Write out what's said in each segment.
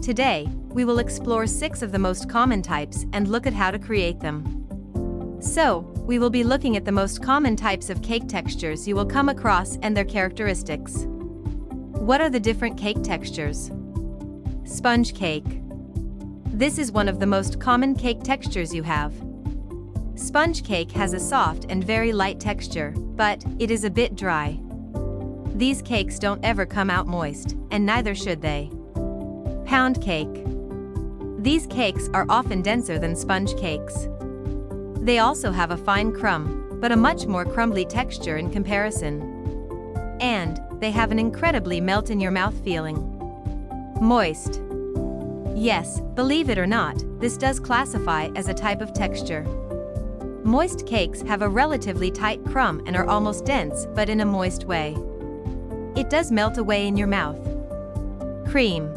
Today, we will explore 6 of the most common types and look at how to create them. So, we will be looking at the most common types of cake textures you will come across and their characteristics. What are the different cake textures? Sponge cake. This is one of the most common cake textures you have. Sponge cake has a soft and very light texture, but it is a bit dry. These cakes don't ever come out moist, and neither should they. Pound cake. These cakes are often denser than sponge cakes. They also have a fine crumb, but a much more crumbly texture in comparison. And they have an incredibly melt-in-your-mouth feeling. Moist. Yes, believe it or not, this does classify as a type of texture. Moist cakes have a relatively tight crumb and are almost dense, but in a moist way. It does melt away in your mouth. Cream.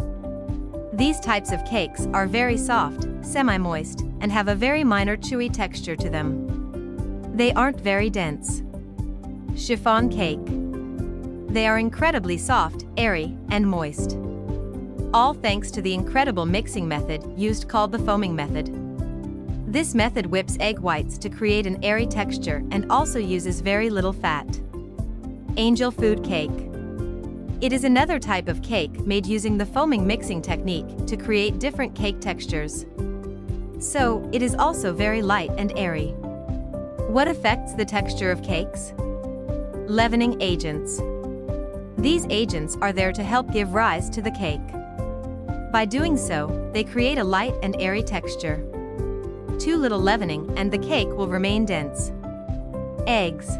These types of cakes are very soft, semi-moist, and have a very minor chewy texture to them. They aren't very dense. Chiffon cake. They are incredibly soft, airy, and moist. All thanks to the incredible mixing method used called the foaming method. This method whips egg whites to create an airy texture and also uses very little fat. Angel food cake. It is another type of cake made using the foaming mixing technique to create different cake textures. So, it is also very light and airy. What affects the texture of cakes? Leavening agents. These agents are there to help give rise to the cake. By doing so, they create a light and airy texture. Too little leavening and the cake will remain dense. Eggs.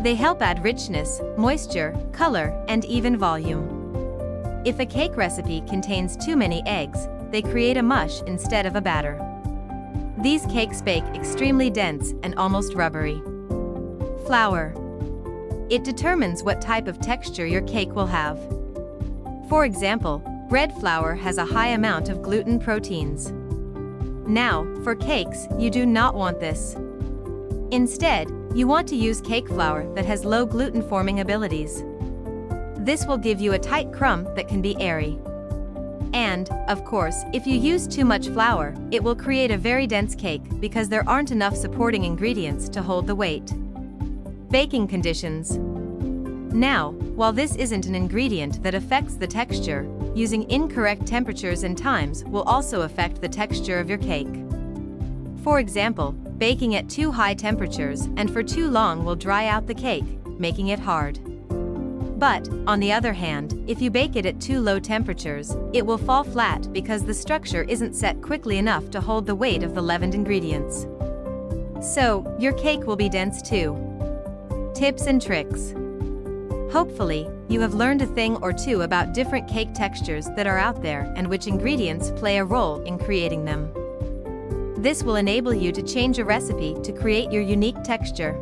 They help add richness, moisture, color, and even volume. If a cake recipe contains too many eggs, they create a mush instead of a batter. These cakes bake extremely dense and almost rubbery. Flour. It determines what type of texture your cake will have. For example, bread flour has a high amount of gluten proteins. Now, for cakes, you do not want this. Instead, you want to use cake flour that has low gluten forming abilities. This will give you a tight crumb that can be airy. And, of course, if you use too much flour, it will create a very dense cake because there aren't enough supporting ingredients to hold the weight. Baking conditions. Now, while this isn't an ingredient that affects the texture, using incorrect temperatures and times will also affect the texture of your cake. For example, baking at too high temperatures and for too long will dry out the cake, making it hard. But, on the other hand, if you bake it at too low temperatures, it will fall flat because the structure isn't set quickly enough to hold the weight of the leavened ingredients. So, your cake will be dense too. Tips and tricks. Hopefully, you have learned a thing or two about different cake textures that are out there and which ingredients play a role in creating them. This will enable you to change a recipe to create your unique texture.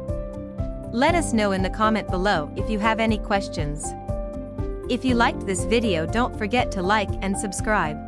Let us know in the comment below if you have any questions. If you liked this video, don't forget to like and subscribe.